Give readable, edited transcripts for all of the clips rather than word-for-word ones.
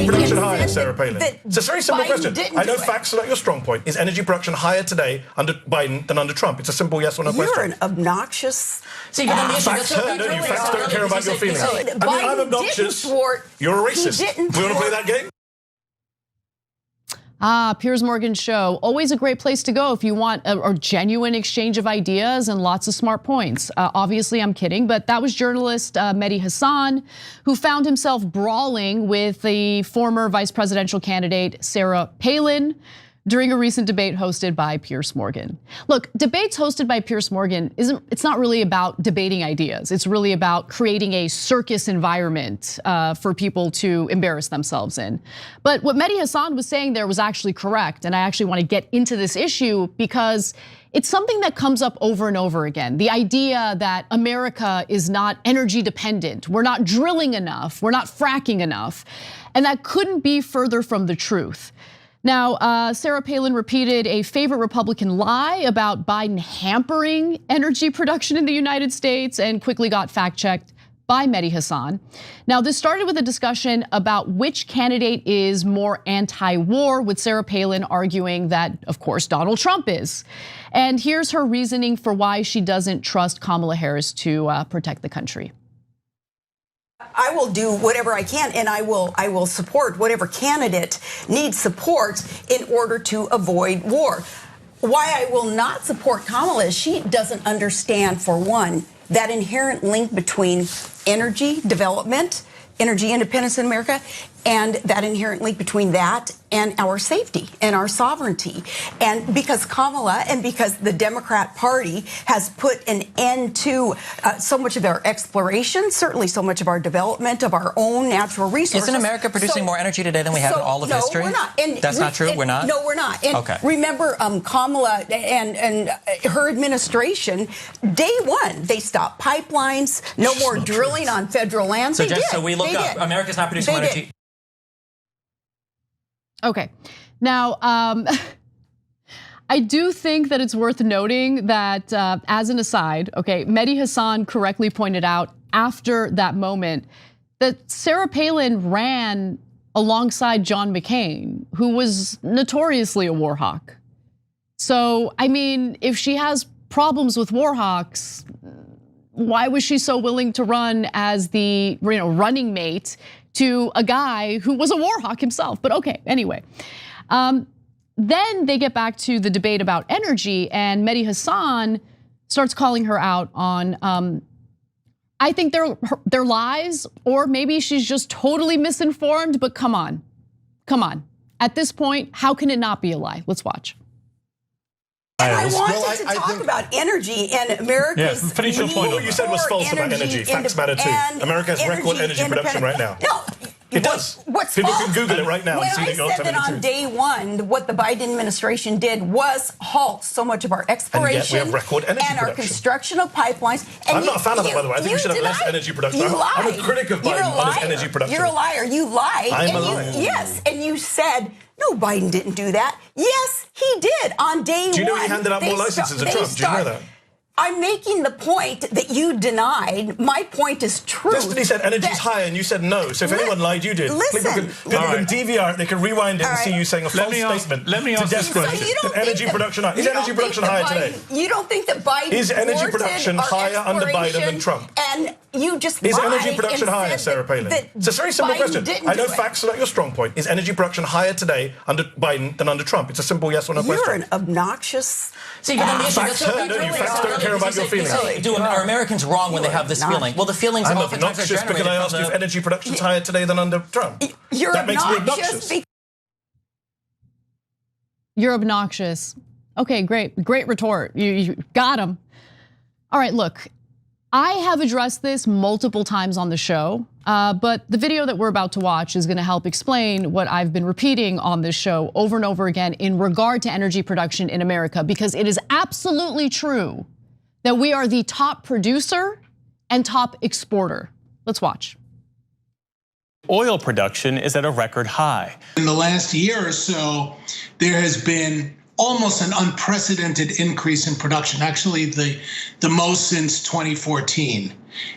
energy production higher, Sarah Palin? It's a very simple question. I know facts are not your strong point. Is energy production higher today under Biden than under Trump? It's a simple yes or no question. You're an obnoxious... See, facts don't care about your feelings. I mean, I'm obnoxious. You're a racist. We want to play that game? Piers Morgan show, always a great place to go if you want a genuine exchange of ideas and lots of smart points. Obviously, I'm kidding, but that was journalist Mehdi Hasan, who found himself brawling with the former vice presidential candidate Sarah Palin during a recent debate hosted by Piers Morgan. Look, debates hosted by Piers Morgan it's not really about debating ideas. It's really about creating a circus environment for people to embarrass themselves in. But what Mehdi Hasan was saying there was actually correct. And I actually want to get into this issue because it's something that comes up over and over again. The idea that America is not energy dependent. We're not drilling enough. We're not fracking enough. And that couldn't be further from the truth. Now, Sarah Palin repeated a favorite Republican lie about Biden hampering energy production in the United States and quickly got fact-checked by Mehdi Hasan. Now, this started with a discussion about which candidate is more anti-war, with Sarah Palin arguing that, of course, Donald Trump is. And here's her reasoning for why she doesn't trust Kamala Harris to protect the country. I will do whatever I can, and I will support whatever candidate needs support in order to avoid war. Why I will not support Kamala is she doesn't understand, for one, that inherent link between energy development, energy independence in America, and that inherent link between that and our safety and our sovereignty. And because Kamala and because the Democrat Party has put an end to so much of our exploration, certainly so much of our development of our own natural resources. Isn't America producing more energy today than we have in all of history? No, we're not. And that's not true? We're not? No, we're not. And okay. Remember, Kamala and her administration, day one, they stopped pipelines, no more drilling on federal lands. So, Jen, so we look up, America's not producing more energy. Okay, now I do think that it's worth noting that as an aside, okay, Mehdi Hasan correctly pointed out after that moment that Sarah Palin ran alongside John McCain, who was notoriously a war hawk. So, I mean, if she has problems with war hawks, why was she so willing to run as the running mate to a guy who was a war hawk himself? But okay, anyway. Then they get back to the debate about energy, and Mehdi Hasan starts calling her out on, I think they're lies, or maybe she's just totally misinformed, but come on. At this point, how can it not be a lie? Let's watch. And I wanted to talk about energy and America's finish your point. What you said was false about energy. Facts matter too. America has record energy production right now. No. It does. What's People false? can Google it right now and see that you're said that on day one, what the Biden administration did was halt so much of our exploration and yet we have record energy and production. our construction of pipelines. And I'm not a fan of that, by the way. I think we should have less energy production. I'm a critic of Biden on his energy production. You're a liar. You lied. I'm a liar. Yes, and you said, no, Biden didn't do that. Yes, he did on day one. Do you know he handed out more licenses than Trump? Do you know that? I'm making the point that you denied. My point is true. Destiny said energy's higher and you said no. So if anyone lied, you did. Listen. People can DVR it, they can rewind it and see you saying a false statement to desperation. Energy production higher. Is energy production higher today? You don't think that Biden is energy production higher under Biden than Trump? And you just is energy production higher, Sarah Palin? It's a very simple question. I know facts are not your strong point. Is energy production higher today under Biden than under Trump? It's a simple yes or no question. You're an obnoxious. See, facts don't care about your feelings. Are Americans wrong when they have this feeling? Well, the feelings I'm oftentimes are obnoxious because I asked you if energy production is higher today than under Trump. That makes me obnoxious. You're obnoxious. Okay, great retort. You got him. All right, look, I have addressed this multiple times on the show, but the video that we're about to watch is gonna help explain what I've been repeating on this show over and over again in regard to energy production in America, because it is absolutely true that we are the top producer and top exporter. Let's watch. Oil production is at a record high. In the last year or so, there has been almost an unprecedented increase in production, actually the most since 2014.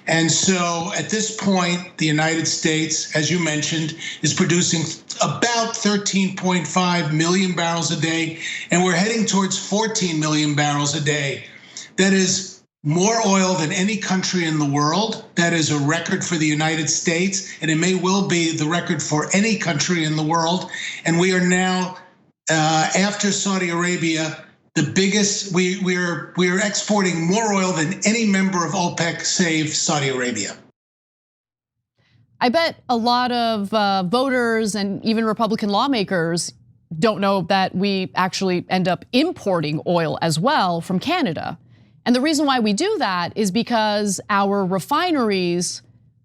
And so at this point, the United States, as you mentioned, is producing about 13.5 million barrels a day, and we're heading towards 14 million barrels a day. That is more oil than any country in the world. That is a record for the United States, and it may well be the record for any country in the world. And we are now, after Saudi Arabia, the biggest. We are exporting more oil than any member of OPEC, save Saudi Arabia. I bet a lot of voters and even Republican lawmakers don't know that we actually end up importing oil as well from Canada. And the reason why we do that is because our refineries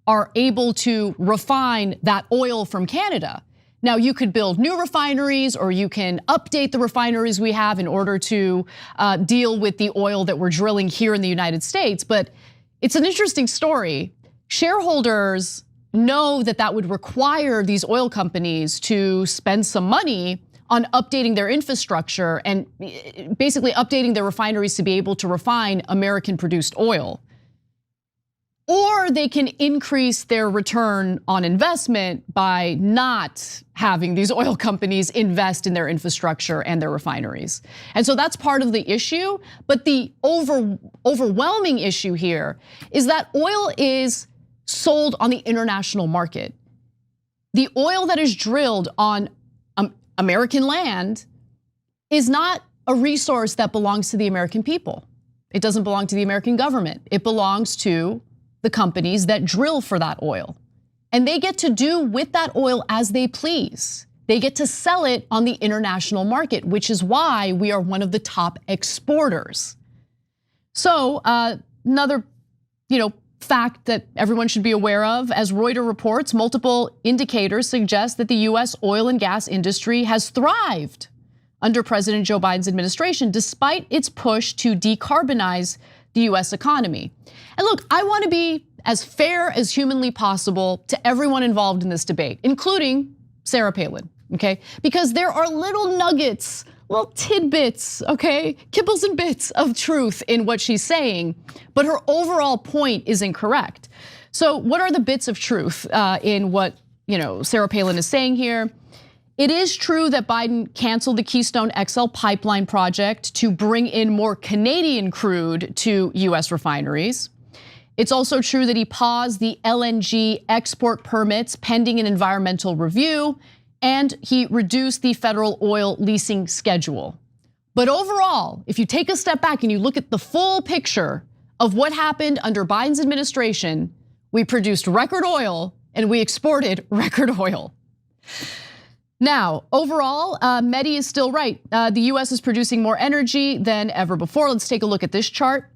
are able to refine that oil from Canada. Now, you could build new refineries, or you can update the refineries we have in order to deal with the oil that we're drilling here in the United States. But it's an interesting story. Shareholders know that that would require these oil companies to spend some money on updating their infrastructure and basically updating their refineries to be able to refine American-produced oil. Or they can increase their return on investment by not having these oil companies invest in their infrastructure and their refineries. And so that's part of the issue. But the overwhelming issue here is that oil is sold on the international market. The oil that is drilled on American land is not a resource that belongs to the American people. It doesn't belong to the American government. It belongs to the companies that drill for that oil. And they get to do with that oil as they please. They get to sell it on the international market, which is why we are one of the top exporters. So another, fact that everyone should be aware of, as Reuters reports, multiple indicators suggest that the US oil and gas industry has thrived under President Joe Biden's administration, despite its push to decarbonize the US economy. And look, I want to be as fair as humanly possible to everyone involved in this debate, including Sarah Palin, okay? Because there are little nuggets, little tidbits, okay? Kibbles and bits of truth in what she's saying, but her overall point is incorrect. So what are the bits of truth in what Sarah Palin is saying here? It is true that Biden canceled the Keystone XL pipeline project to bring in more Canadian crude to US refineries. It's also true that he paused the LNG export permits pending an environmental review, and he reduced the federal oil leasing schedule. But overall, if you take a step back and you look at the full picture of what happened under Biden's administration, we produced record oil and we exported record oil. Now, overall, Mehdi is still right. The US is producing more energy than ever before. Let's take a look at this chart.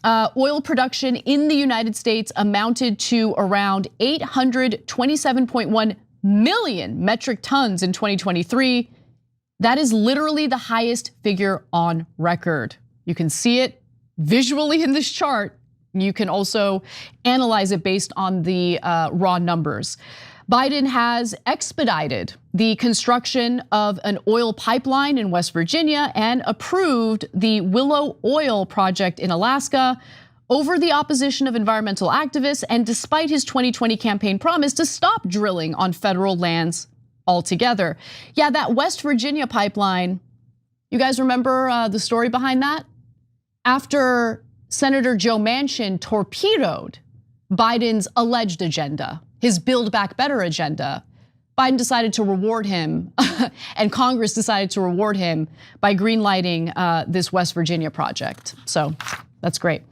Oil production in the United States amounted to around 827.1 million metric tons in 2023. That is literally the highest figure on record. You can see it visually in this chart. You can also analyze it based on the raw numbers. Biden has expedited the construction of an oil pipeline in West Virginia and approved the Willow Oil project in Alaska over the opposition of environmental activists, and despite his 2020 campaign promise to stop drilling on federal lands altogether. Yeah, that West Virginia pipeline, you guys remember the story behind that? After Senator Joe Manchin torpedoed Biden's alleged agenda, his Build Back Better agenda, Biden decided to reward him and Congress decided to reward him by greenlighting this West Virginia project. So that's great.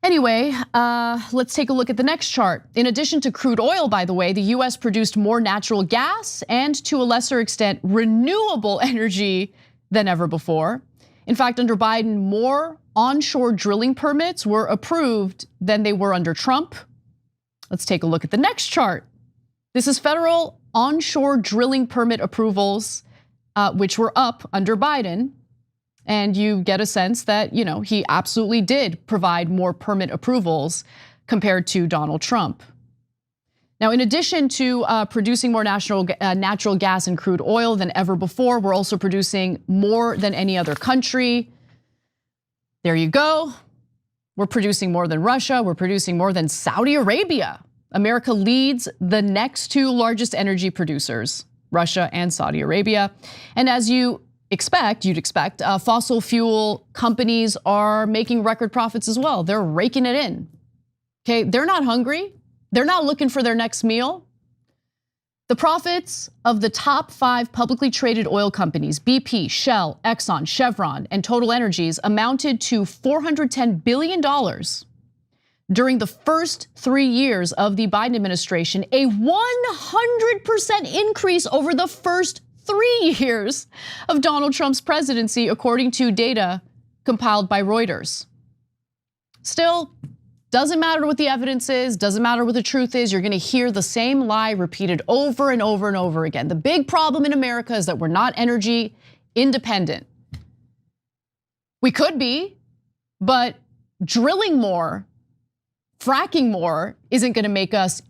Anyway, let's take a look at the next chart. In addition to crude oil, by the way, the US produced more natural gas and, to a lesser extent, renewable energy than ever before. In fact, under Biden, more onshore drilling permits were approved than they were under Trump. Let's take a look at the next chart. This is federal onshore drilling permit approvals, which were up under Biden. And you get a sense that, he absolutely did provide more permit approvals compared to Donald Trump. Now, in addition to producing more natural gas and crude oil than ever before, we're also producing more than any other country. There you go. We're producing more than Russia. We're producing more than Saudi Arabia. America leads the next two largest energy producers, Russia and Saudi Arabia. And as you'd expect, fossil fuel companies are making record profits as well. They're raking it in. Okay, they're not hungry. They're not looking for their next meal. The profits of the top 5 publicly traded oil companies, BP, Shell, Exxon, Chevron, and Total Energies, amounted to $410 billion during the first 3 years of the Biden administration, a 100% increase over the first 3 years of Donald Trump's presidency, according to data compiled by Reuters. Still, doesn't matter what the evidence is, doesn't matter what the truth is, you're gonna hear the same lie repeated over and over and over again. The big problem in America is that we're not energy independent. We could be, but drilling more, fracking more isn't gonna make us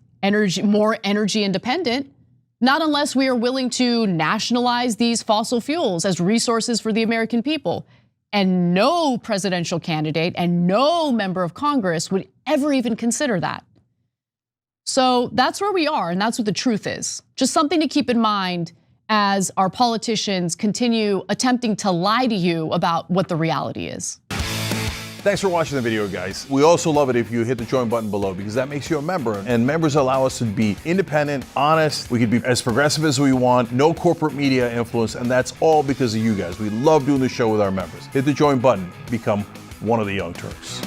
more energy independent, not unless we are willing to nationalize these fossil fuels as resources for the American people. And no presidential candidate and no member of Congress would ever even consider that. So that's where we are, and that's what the truth is. Just something to keep in mind as our politicians continue attempting to lie to you about what the reality is. Thanks for watching the video, guys. We also love it if you hit the join button below, because that makes you a member, and members allow us to be independent, honest. We can be as progressive as we want, no corporate media influence, and that's all because of you guys. We love doing the show with our members. Hit the join button, become one of the Young Turks.